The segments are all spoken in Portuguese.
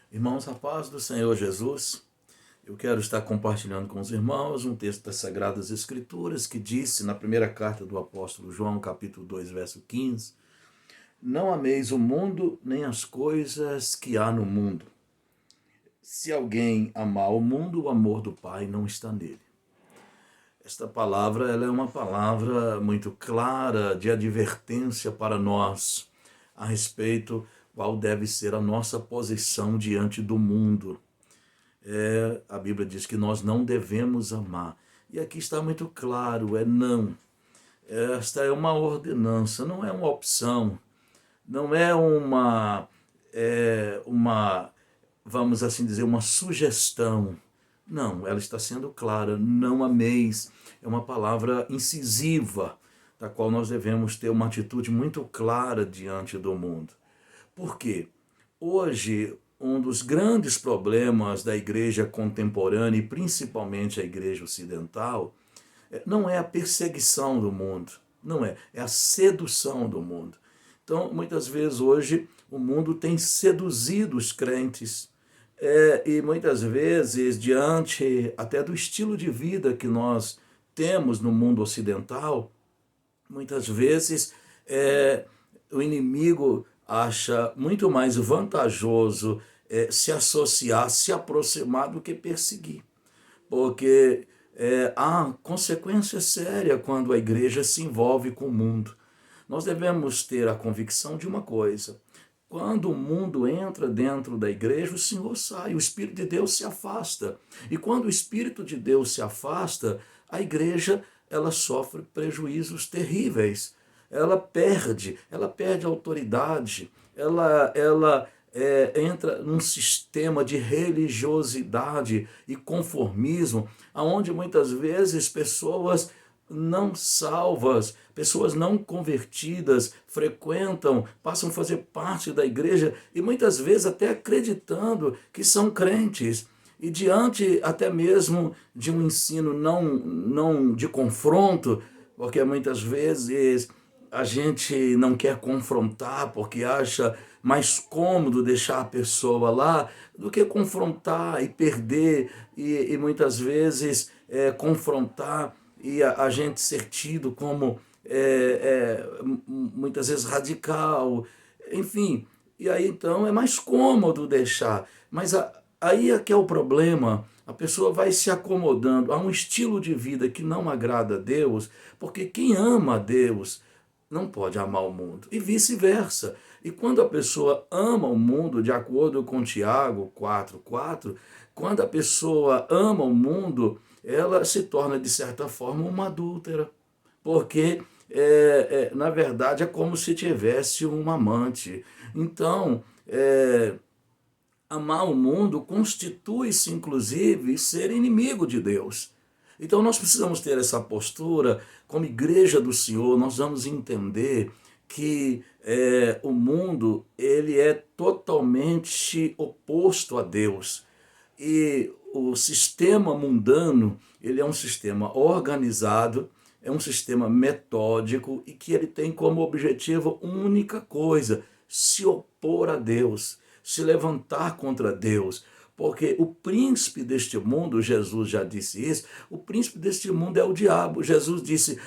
Irmãos, a paz do Senhor Jesus, eu quero estar compartilhando com os irmãos um texto das Sagradas Escrituras que disse na primeira carta do apóstolo João, capítulo 2, verso 15: Não ameis o mundo, nem as coisas que há no mundo. Se alguém amar o mundo, o amor do Pai não está nele. Esta palavra ela é uma palavra muito clara de advertência para nós a respeito qual deve ser a nossa posição diante do mundo. A Bíblia diz que nós não devemos amar. E aqui está muito claro, é não. Esta é uma ordenança, não é uma opção, não é uma, vamos assim dizer, uma sugestão. Não, ela está sendo clara, não ameis. É uma palavra incisiva, da qual nós devemos ter uma atitude muito clara diante do mundo. Por quê? Hoje, um dos grandes problemas da igreja contemporânea, e principalmente a igreja ocidental, não é a perseguição do mundo, não é, é a sedução do mundo. Então, muitas vezes hoje, o mundo tem seduzido os crentes, e muitas vezes, diante até do estilo de vida que nós temos no mundo ocidental, muitas vezes o inimigo acha muito mais vantajoso se associar, se aproximar do que perseguir. Porque há consequência séria quando a igreja se envolve com o mundo. Nós devemos ter a convicção de uma coisa: quando o mundo entra dentro da igreja, o Senhor sai, o Espírito de Deus se afasta. E quando o Espírito de Deus se afasta, a igreja ela sofre prejuízos terríveis. Ela perde autoridade, ela entra num sistema de religiosidade e conformismo, aonde muitas vezes pessoas não salvas, pessoas não convertidas, frequentam, passam a fazer parte da igreja e muitas vezes até acreditando que são crentes. E diante até mesmo de um ensino não de confronto, porque muitas vezes a gente não quer confrontar porque acha mais cômodo deixar a pessoa lá do que confrontar e perder e muitas vezes confrontar e a gente ser tido como muitas vezes radical, enfim. E aí então é mais cômodo deixar. Mas aí é que é o problema. A pessoa vai se acomodando a um estilo de vida que não agrada a Deus, porque quem ama a Deus não pode amar o mundo, e vice-versa. E quando a pessoa ama o mundo, de acordo com Tiago 4,4, quando a pessoa ama o mundo, ela se torna, de certa forma, uma adúltera, porque, na verdade, é como se tivesse um amante. Então, amar o mundo constitui-se, inclusive, ser inimigo de Deus. Então nós precisamos ter essa postura, como igreja do Senhor, nós vamos entender que o mundo ele é totalmente oposto a Deus. E o sistema mundano, ele é um sistema organizado, é um sistema metódico e que ele tem como objetivo única coisa: se opor a Deus, se levantar contra Deus. Porque o príncipe deste mundo, Jesus já disse isso, o príncipe deste mundo é o diabo. Jesus disse,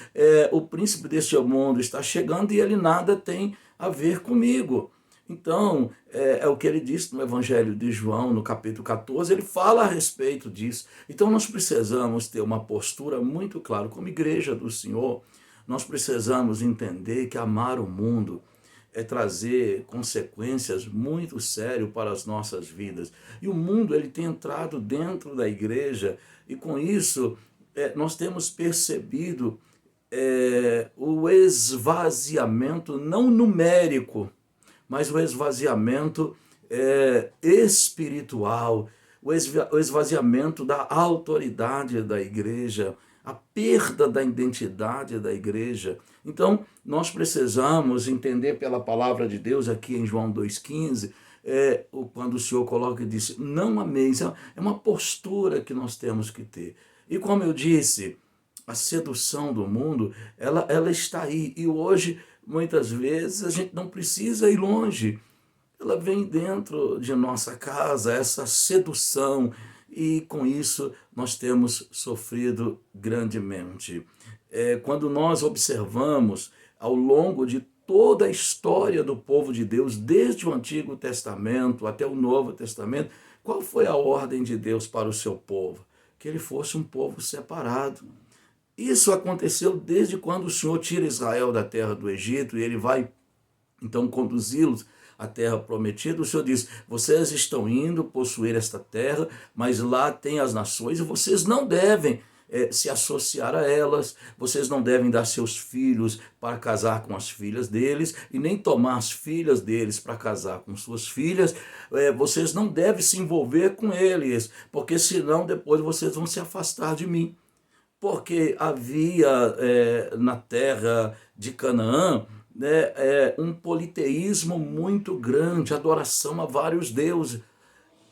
o príncipe deste mundo está chegando e ele nada tem a ver comigo. Então, é o que ele disse no Evangelho de João, no capítulo 14, ele fala a respeito disso. Então, nós precisamos ter uma postura muito clara, como igreja do Senhor, nós precisamos entender que amar o mundo é trazer consequências muito sérias para as nossas vidas. E o mundo ele tem entrado dentro da igreja e com isso nós temos percebido o esvaziamento não numérico, mas o esvaziamento espiritual, o esvaziamento da autoridade da igreja, a perda da identidade da igreja. Então, nós precisamos entender pela palavra de Deus, aqui em João 2,15, quando o Senhor coloca e diz, não ameis, é uma postura que nós temos que ter. E como eu disse, a sedução do mundo, ela está aí. E hoje, muitas vezes, a gente não precisa ir longe. ela vem dentro de nossa casa, essa sedução, e com isso nós temos sofrido grandemente. Quando nós observamos ao longo de toda a história do povo de Deus, desde o Antigo Testamento até o Novo Testamento, qual foi a ordem de Deus para o seu povo? Que ele fosse um povo separado. Isso aconteceu desde quando o Senhor tira Israel da terra do Egito e ele vai então conduzi-los à terra prometida. O Senhor diz: vocês estão indo possuir esta terra, mas lá tem as nações e vocês não devem se associar a elas, vocês não devem dar seus filhos para casar com as filhas deles, e nem tomar as filhas deles para casar com suas filhas, vocês não devem se envolver com eles, porque senão depois vocês vão se afastar de mim. Porque havia na terra de Canaã um politeísmo muito grande, adoração a vários deuses.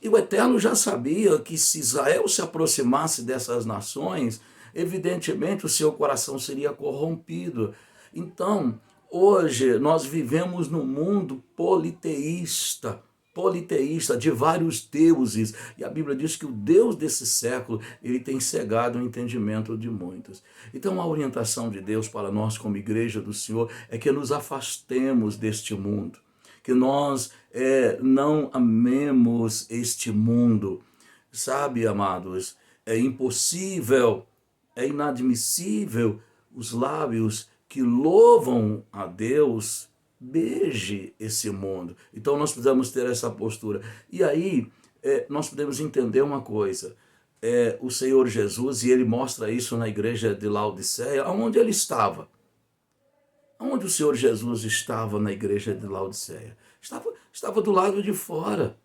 E o Eterno já sabia que se Israel se aproximasse dessas nações, evidentemente o seu coração seria corrompido. Então, hoje nós vivemos num mundo politeísta, de vários deuses. E a Bíblia diz que o Deus desse século, ele tem cegado o entendimento de muitos. Então a orientação de Deus para nós como igreja do Senhor é que nos afastemos deste mundo, que nós não amemos este mundo. Sabe, amados, é impossível, é inadmissível os lábios que louvam a Deus beije esse mundo. Então nós precisamos ter essa postura. E aí nós podemos entender uma coisa. O Senhor Jesus, e ele mostra isso na igreja de Laodiceia, onde ele estava. Onde o Senhor Jesus estava na igreja de Laodiceia? Estava do lado de fora.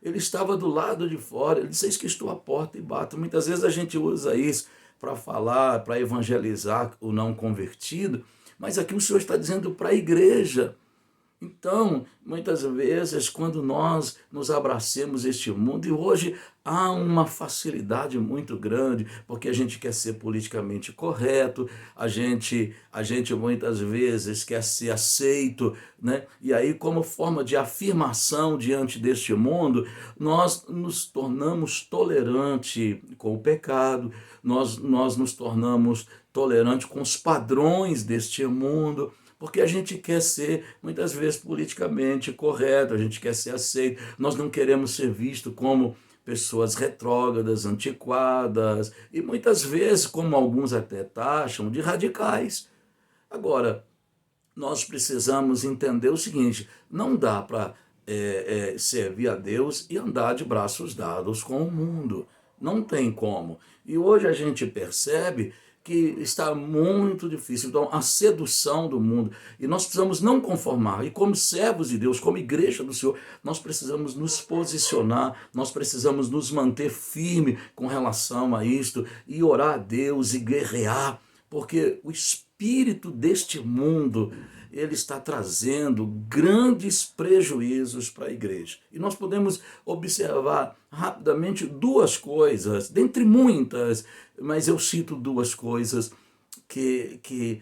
Ele estava do lado de fora. Ele disse: eis que estou à porta e bato. Muitas vezes a gente usa isso para falar, para evangelizar o não convertido, mas aqui o Senhor está dizendo para a igreja. Então, muitas vezes, quando nós nos abracemos este mundo, e hoje há uma facilidade muito grande, porque a gente quer ser politicamente correto, a gente muitas vezes quer ser aceito, né? E aí, como forma de afirmação diante deste mundo, nós nos tornamos tolerantes com o pecado, nós nos tornamos tolerantes com os padrões deste mundo, porque a gente quer ser, muitas vezes, politicamente correto, a gente quer ser aceito, nós não queremos ser visto como pessoas retrógradas, antiquadas, e muitas vezes, como alguns até taxam, de radicais. Agora, nós precisamos entender o seguinte: não dá para servir a Deus e andar de braços dados com o mundo. Não tem como. E hoje a gente percebe que está muito difícil. Então, a sedução do mundo. E nós precisamos não conformar. E como servos de Deus, como igreja do Senhor, nós precisamos nos posicionar, nós precisamos nos manter firme com relação a isto, e orar a Deus e guerrear, porque o espírito deste mundo, ele está trazendo grandes prejuízos para a igreja. E nós podemos observar rapidamente duas coisas, dentre muitas, mas eu cito duas coisas que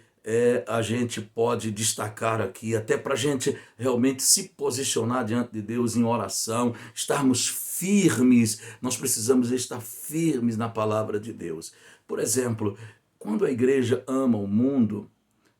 a gente pode destacar aqui, até para a gente realmente se posicionar diante de Deus em oração, estarmos firmes. Nós precisamos estar firmes na palavra de Deus. Por exemplo, quando a igreja ama o mundo,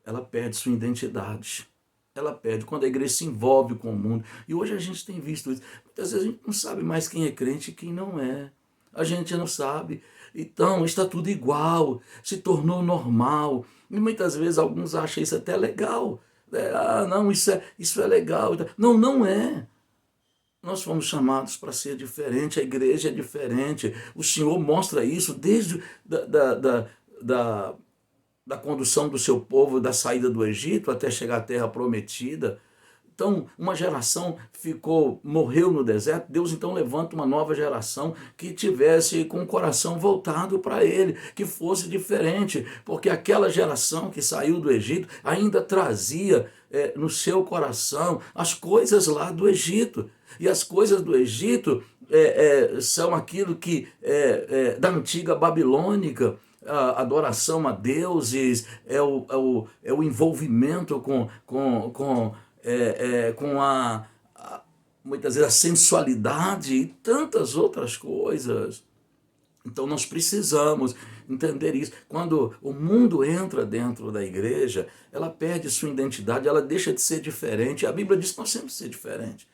ela perde sua identidade. Ela perde quando a igreja se envolve com o mundo. E hoje a gente tem visto isso. Muitas vezes a gente não sabe mais quem é crente e quem não é. A gente não sabe. Então, está tudo igual, se tornou normal. E muitas vezes alguns acham isso até legal. Não, isso é legal. Não, não é. Nós fomos chamados para ser diferente, a igreja é diferente. O Senhor mostra isso desde da condução do seu povo, da saída do Egito até chegar à terra prometida. Então, uma geração morreu no deserto. Deus então levanta uma nova geração que tivesse com o coração voltado para ele, que fosse diferente, porque aquela geração que saiu do Egito ainda trazia no seu coração as coisas lá do Egito. E as coisas do Egito são aquilo que da antiga babilônica, a adoração a deuses, é o envolvimento com muitas vezes a sensualidade e tantas outras coisas. Então nós precisamos entender isso. Quando o mundo entra dentro da igreja, ela perde sua identidade, ela deixa de ser diferente. A Bíblia diz que nós temos que ser diferente.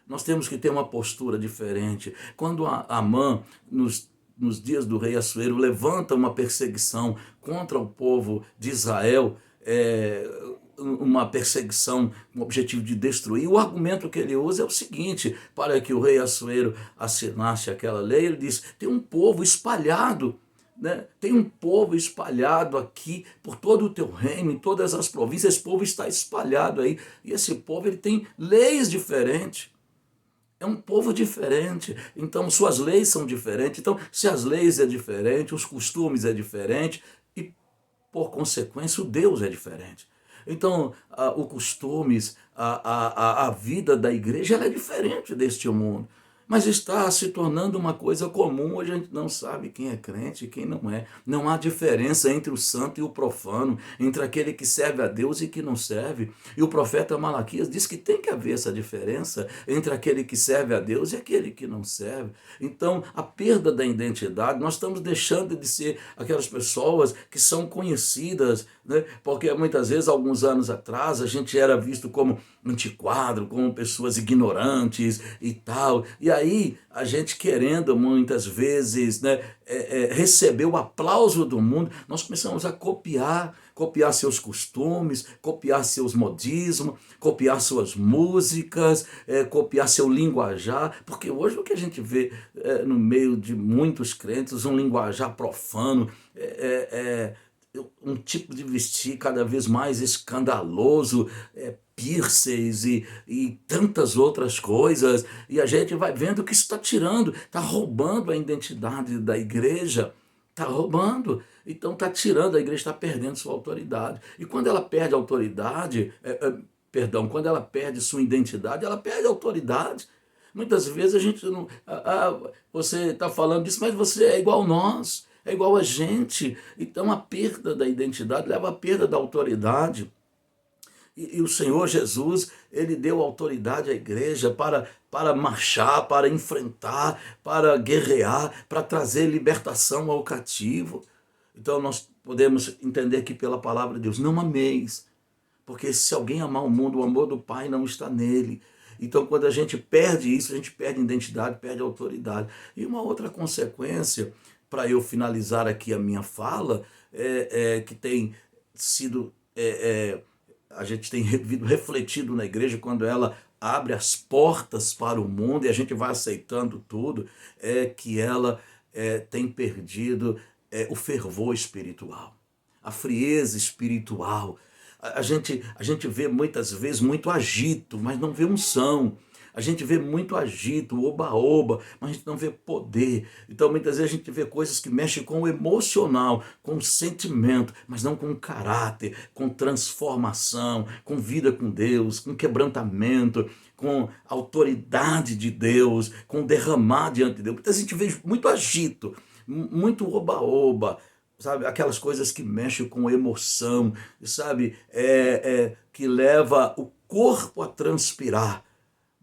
Nós temos que ter uma postura diferente. Quando Amã, nos dias do rei Assuero, levanta uma perseguição contra o povo de Israel, uma perseguição com o objetivo de destruir, o argumento que ele usa é o seguinte: para que o rei Assuero assinasse aquela lei, ele diz: tem um povo espalhado, né? Tem um povo espalhado aqui por todo o teu reino, em todas as províncias. Esse povo está espalhado aí, e esse povo ele tem leis diferentes. É um povo diferente, então suas leis são diferentes. Então, se as leis é diferente, os costumes é diferente, e por consequência o Deus é diferente. Então, os costumes, a vida da igreja ela é diferente deste mundo. Mas está se tornando uma coisa comum. Hoje a gente não sabe quem é crente e quem não é. Não há diferença entre o santo e o profano, entre aquele que serve a Deus e que não serve. E o profeta Malaquias diz que tem que haver essa diferença entre aquele que serve a Deus e aquele que não serve. Então, a perda da identidade, nós estamos deixando de ser aquelas pessoas que são conhecidas, né? Porque muitas vezes, alguns anos atrás, a gente era visto como antiquado, como pessoas ignorantes e tal. E aí a gente querendo muitas vezes, né, receber o aplauso do mundo, nós começamos a copiar seus costumes, copiar seus modismos, copiar suas músicas, copiar seu linguajar, porque hoje o que a gente vê no meio de muitos crentes, um linguajar profano, um tipo de vestir cada vez mais escandaloso, piercings e tantas outras coisas, e a gente vai vendo que isso está tirando, está roubando a identidade da igreja, está roubando, então está tirando, a igreja está perdendo sua autoridade, e quando ela perde a autoridade, quando ela perde sua identidade, ela perde a autoridade. Muitas vezes a gente não, você está falando disso, mas você é igual a nós, é igual a gente, então a perda da identidade leva à perda da autoridade. E o Senhor Jesus, ele deu autoridade à igreja para marchar, para enfrentar, para guerrear, para trazer libertação ao cativo. Então nós podemos entender que pela palavra de Deus, não ameis, porque se alguém amar o mundo, o amor do Pai não está nele. Então quando a gente perde isso, a gente perde identidade, perde autoridade. E uma outra consequência, para eu finalizar aqui a minha fala, que tem sido... a gente tem refletido na igreja quando ela abre as portas para o mundo e a gente vai aceitando tudo, que ela tem perdido o fervor espiritual, a frieza espiritual. A gente vê muitas vezes muito agito, mas não vê unção. A gente vê muito agito, oba-oba, mas a gente não vê poder. Então muitas vezes a gente vê coisas que mexem com o emocional, com o sentimento, mas não com o caráter, com transformação, com vida com Deus, com quebrantamento, com autoridade de Deus, com derramar diante de Deus. Muitas vezes a gente vê muito agito, muito oba-oba, sabe, aquelas coisas que mexem com emoção, sabe, que leva o corpo a transpirar,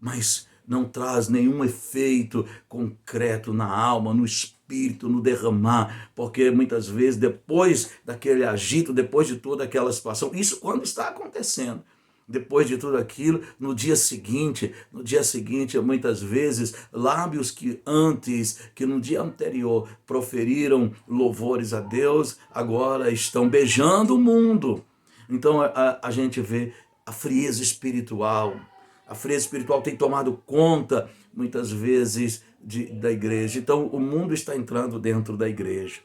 mas não traz nenhum efeito concreto na alma, no espírito, no derramar, porque muitas vezes depois daquele agito, depois de toda aquela situação, isso quando está acontecendo, depois de tudo aquilo, no dia seguinte, muitas vezes, lábios que antes, que no dia anterior proferiram louvores a Deus, agora estão beijando o mundo. Então a gente vê a frieza espiritual. A frieza espiritual tem tomado conta, muitas vezes, da igreja. Então, o mundo está entrando dentro da igreja.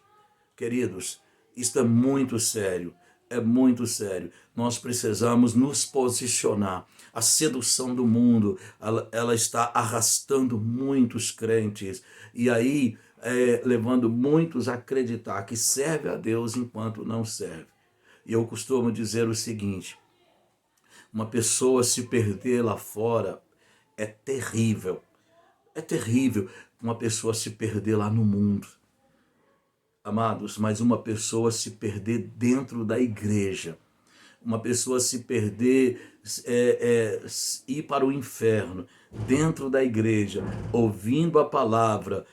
Queridos, isto é muito sério. É muito sério. Nós precisamos nos posicionar. A sedução do mundo, ela está arrastando muitos crentes. E aí, levando muitos a acreditar que serve a Deus enquanto não serve. E eu costumo dizer o seguinte: uma pessoa se perder lá fora é terrível. É terrível uma pessoa se perder lá no mundo. Amados, mas uma pessoa se perder dentro da igreja, uma pessoa se perder, ir para o inferno dentro da igreja, ouvindo a palavra,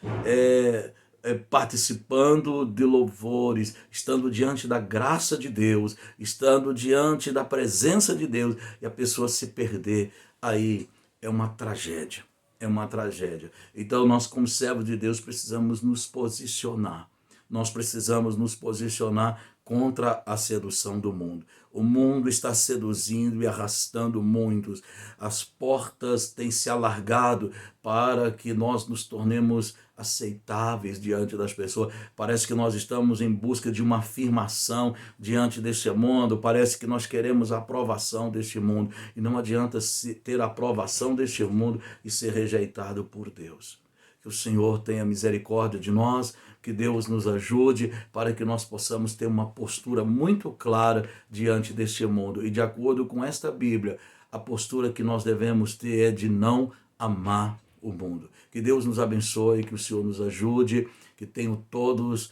participando de louvores, estando diante da graça de Deus, estando diante da presença de Deus, e a pessoa se perder, aí é uma tragédia. É uma tragédia. Então nós, como servos de Deus, precisamos nos posicionar. Nós precisamos nos posicionar contra a sedução do mundo. O mundo está seduzindo e arrastando muitos. As portas têm se alargado para que nós nos tornemos aceitáveis diante das pessoas. Parece que nós estamos em busca de uma afirmação diante deste mundo. Parece que nós queremos a aprovação deste mundo. E não adianta ter a aprovação deste mundo e ser rejeitado por Deus. Que o Senhor tenha misericórdia de nós, que Deus nos ajude para que nós possamos ter uma postura muito clara diante deste mundo. E de acordo com esta Bíblia, a postura que nós devemos ter é de não amar o mundo. Que Deus nos abençoe, que o Senhor nos ajude, que tenham todos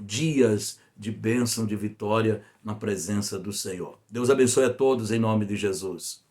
dias de bênção, de vitória na presença do Senhor. Deus abençoe a todos em nome de Jesus.